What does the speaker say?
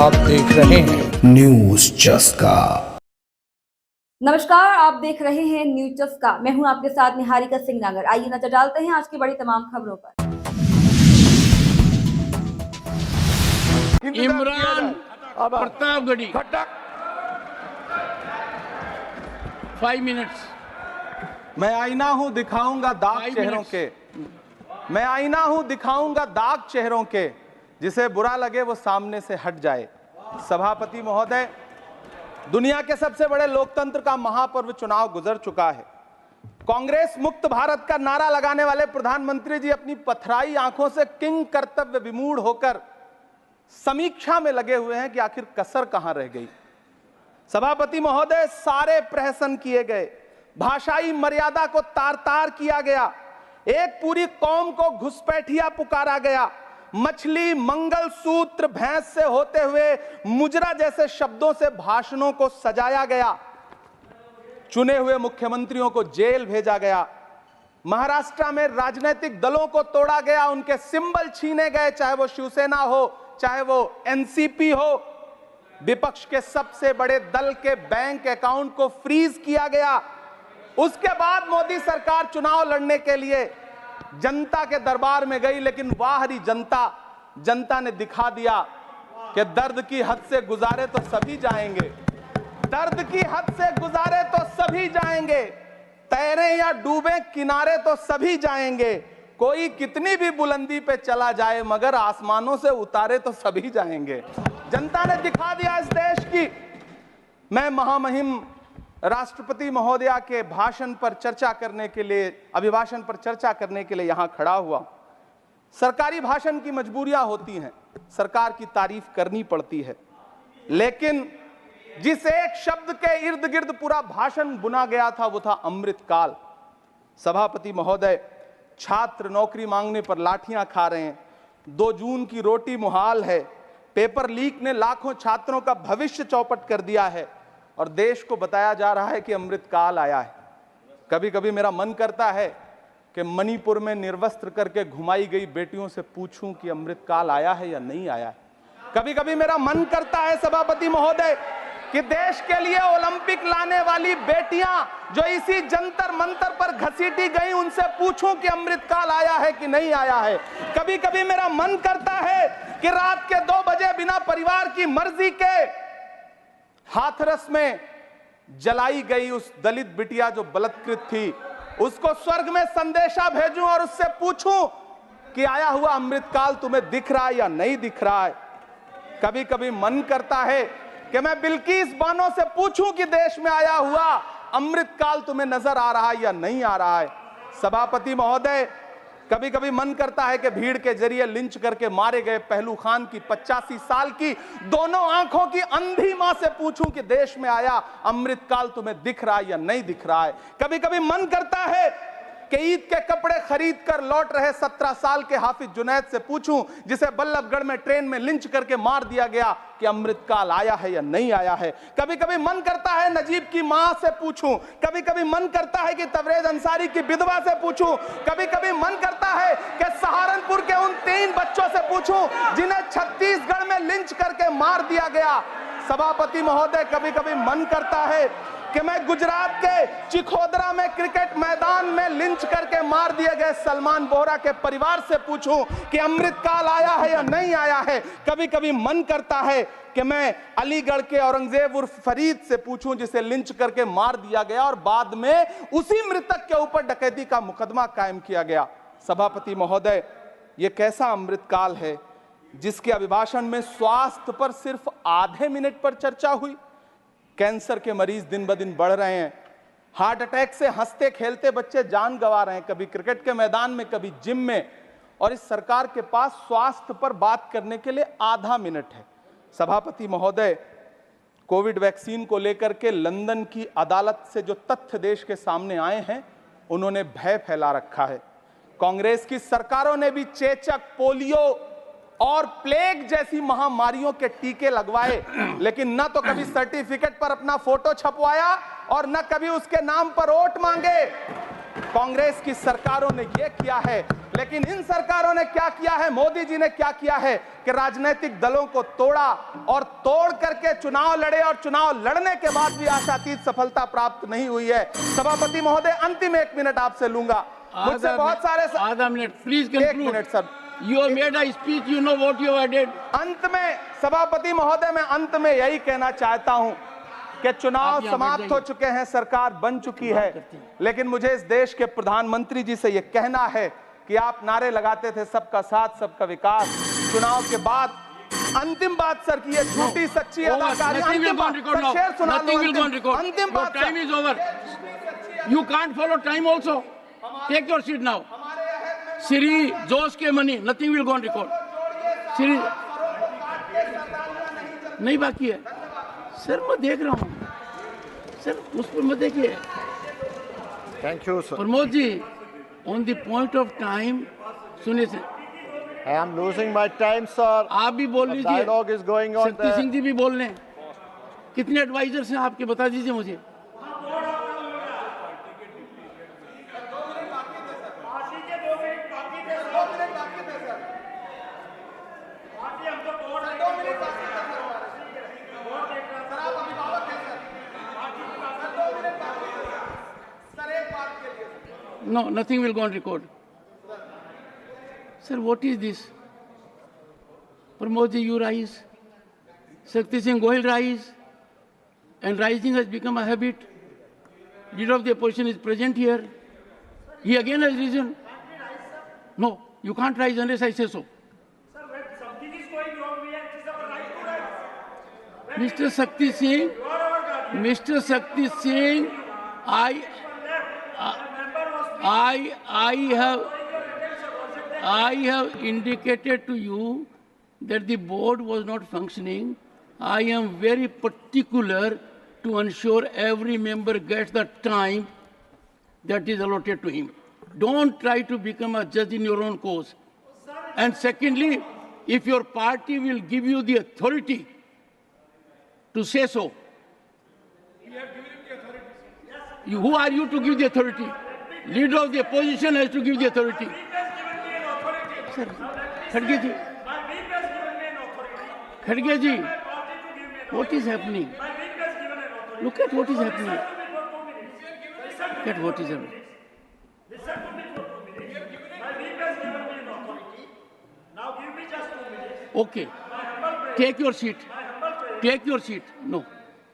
आप देख रहे हैं न्यूज चस्का। नमस्कार, आप देख रहे हैं न्यूज चस्का। मैं हूं आपके साथ निहारिका सिंह नागर। आइए नजर डालते हैं आज की बड़ी तमाम खबरों पर। इमरान प्रतापगढ़ी 5 मिनट्स। मैं आईना हूं दिखाऊंगा दाग चेहरों के, मैं आईना हूं दिखाऊंगा दाग चेहरों के, जिसे बुरा लगे वो सामने से हट जाए। सभापति महोदय, दुनिया के सबसे बड़े लोकतंत्र का महापर्व चुनाव गुजर चुका है। कांग्रेस मुक्त भारत का नारा लगाने वाले प्रधानमंत्री जी अपनी पथराई आंखों से किंग कर्तव्य विमूढ़ होकर समीक्षा में लगे हुए हैं कि आखिर कसर कहां रह गई। सभापति महोदय, सारे प्रहसन किए गए, भाषाई मर्यादा को तार तार किया गया, एक पूरी कौम को घुसपैठिया पुकारा गया, मछली मंगल सूत्र भैंस से होते हुए मुजरा जैसे शब्दों से भाषणों को सजाया गया, चुने हुए मुख्यमंत्रियों को जेल भेजा गया, महाराष्ट्र में राजनीतिक दलों को तोड़ा गया, उनके सिंबल छीने गए, चाहे वो शिवसेना हो चाहे वो एनसीपी हो, विपक्ष के सबसे बड़े दल के बैंक अकाउंट को फ्रीज किया गया। उसके बाद मोदी सरकार चुनाव लड़ने के लिए जनता के दरबार में गई, लेकिन वाहरी जनता ने दिखा दिया कि दर्द की हद से गुजारे तो सभी जाएंगे, दर्द की हद से गुजारे तो सभी जाएंगे, तैरे या डूबे किनारे तो सभी जाएंगे, कोई कितनी भी बुलंदी पे चला जाए मगर आसमानों से उतारे तो सभी जाएंगे। जनता ने दिखा दिया इस देश की। मैं महामहिम राष्ट्रपति महोदया के भाषण पर चर्चा करने के लिए, अभिभाषण पर चर्चा करने के लिए यहां खड़ा हुआ। सरकारी भाषण की मजबूरियां होती हैं, सरकार की तारीफ करनी पड़ती है, लेकिन जिस एक शब्द के इर्द गिर्द पूरा भाषण बुना गया था वो था अमृतकाल। सभापति महोदय, छात्र नौकरी मांगने पर लाठियां खा रहे हैं, 2 जून की रोटी मुहाल है, पेपर लीक ने लाखों छात्रों का भविष्य चौपट कर दिया है और देश को बताया जा रहा है कि अमृतकाल आया है। कभी कभी मेरा मन करता है कि मणिपुर में निर्वस्त्र करके घुमाई गई बेटियों से पूछूं कि अमृतकाल आया है या नहीं आया है। कभी कभी मेरा मन करता है सभापति महोदय कि देश के लिए ओलंपिक लाने वाली बेटियां जो इसी जंतर मंतर पर घसीटी गई, उनसे पूछूं कि अमृतकाल आया है कि नहीं आया है। कभी कभी मेरा मन करता है कि रात के 2 बजे बिना परिवार की मर्जी के हाथरस में जलाई गई उस दलित बिटिया जो बलात्कृत थी, उसको स्वर्ग में संदेशा भेजूं और उससे पूछूं कि आया हुआ अमृतकाल तुम्हें दिख रहा है या नहीं दिख रहा है। कभी कभी मन करता है कि मैं बिल्किस बानो से पूछूं कि देश में आया हुआ अमृतकाल तुम्हें नजर आ रहा है या नहीं आ रहा है। सभापति महोदय, कभी कभी मन करता है कि भीड़ के जरिए लिंच करके मारे गए पहलू खान की 85 साल की दोनों आंखों की अंधी मां से पूछूं कि देश में आया अमृतकाल तुम्हें दिख रहा है या नहीं दिख रहा है। कभी कभी मन करता है कि ईद के कपड़े खरीद कर लौट रहे 17 साल के हाफिज जुनैद से पूछूं, जिसे बल्लभगढ़ में ट्रेन में लिंच करके मार दिया गया, कि अमृतकाल आया है या नहीं आया है। कभी कभी मन करता है नजीब की मां से पूछूं, कभी कभी मन करता है कि तबरेज अंसारी की विधवा से पूछूं, कभी कभी मन करता है कि सहारनपुर के उन 3 बच्चों से पूछूं जिन्हें छत्तीसगढ़ में लिंच करके मार दिया गया। सभापति महोदय, कभी कभी मन करता है कि मैं गुजरात के चिखोदरा में क्रिकेट मैदान में लिंच करके मार दिए गए सलमान बोहरा के परिवार से पूछूं कि अमृतकाल आया है या नहीं आया है। कभी कभी मन करता है कि मैं अलीगढ़ के औरंगजेब उर्फ फरीद से पूछूं, जिसे लिंच करके मार दिया गया और बाद में उसी मृतक के ऊपर डकैती का मुकदमा कायम किया गया। सभापति महोदय, यह कैसा अमृतकाल है जिसके अभिभाषण में स्वास्थ्य पर सिर्फ आधे मिनट पर चर्चा हुई। कैंसर के मरीज दिन ब दिन बढ़ रहे हैं, हार्ट अटैक से हंसते खेलते बच्चे जान गंवा रहे हैं, कभी क्रिकेट के मैदान में कभी जिम में, और इस सरकार के पास स्वास्थ्य पर बात करने के लिए आधा मिनट है। सभापति महोदय, कोविड वैक्सीन को लेकर के लंदन की अदालत से जो तथ्य देश के सामने आए हैं, उन्होंने भय फैला रखा है। कांग्रेस की सरकारों ने भी चेचक, पोलियो और प्लेग जैसी महामारियों के टीके लगवाए, लेकिन न तो कभी सर्टिफिकेट पर अपना फोटो छपवाया और न कभी उसके नाम पर वोट मांगे। कांग्रेस की सरकारों ने यह किया है लेकिन इन सरकारों ने क्या किया है, मोदी जी ने क्या किया है कि राजनीतिक दलों को तोड़ा और तोड़ करके चुनाव लड़े और चुनाव लड़ने के बाद भी आशातीत सफलता प्राप्त नहीं हुई है। सभापति महोदय, अंतिम 1 मिनट आपसे लूंगा। मुझसे बहुत सारे आधा मिनट प्लीज एक conclude. Minute sir. You have made a speech, you know what you have did. अंत में सभापति महोदय, मैं अंत में यही कहना चाहता हूं कि चुनाव आप यहाँ बैठ समाप्त हो जाइए। चुके हैं, सरकार बन चुकी है, लेकिन मुझे इस देश के प्रधानमंत्री जी से यह कहना है कि आप नारे लगाते थे सबका साथ सबका विकास। चुनाव के बाद अंतिम बात सर की ये झूठी सच्ची Over. अदाकारी। Nothing will अंतिम go on बात record सर, now. शेर सुना Nothing low. will go on record. अंतिम Your बात time sir. is over. You can't follow time also. Take your seat now. Siri, जोश के money, nothing will go on record. Siri, नहीं बाकी है sir, मैं देख रहा हूँ सर, उस पर मत देखिए। Thank you, sir. Pramod ji, on the point of time, सुनिए sir, I am losing my time, sir. आप भी बोल The लीजिए। dialogue is going on शक्ति there. सिंह जी भी बोल रहे हैं। कितने एडवाइजर्स हैं आपके, बता दीजिए मुझे। No, nothing will go on record. Sir, what is this? Pramod ji, you rise. Shakti Singh Gohil rise. And rising has become a habit. Leader of the opposition is present here. He again has risen. No, you can't rise unless I say so. Sir, when something is going wrong, it is our right to rise. Mr. Shakti Singh, You are our guardian. Mr. Shakti Singh, I have indicated to you that the board was not functioning. I am very particular to ensure every member gets the time that is allotted to him. Don't try to become a judge in your own cause. And secondly, if your party will give you the authority to say so, who are you to give the authority? Leader of the opposition has to give the authority. Sir, Khadge ji, Khadge ji, what is happening? Look at what is happening. Look at what is happening. Now give me just 2 minutes. Okay, take your seat. Take your seat. No.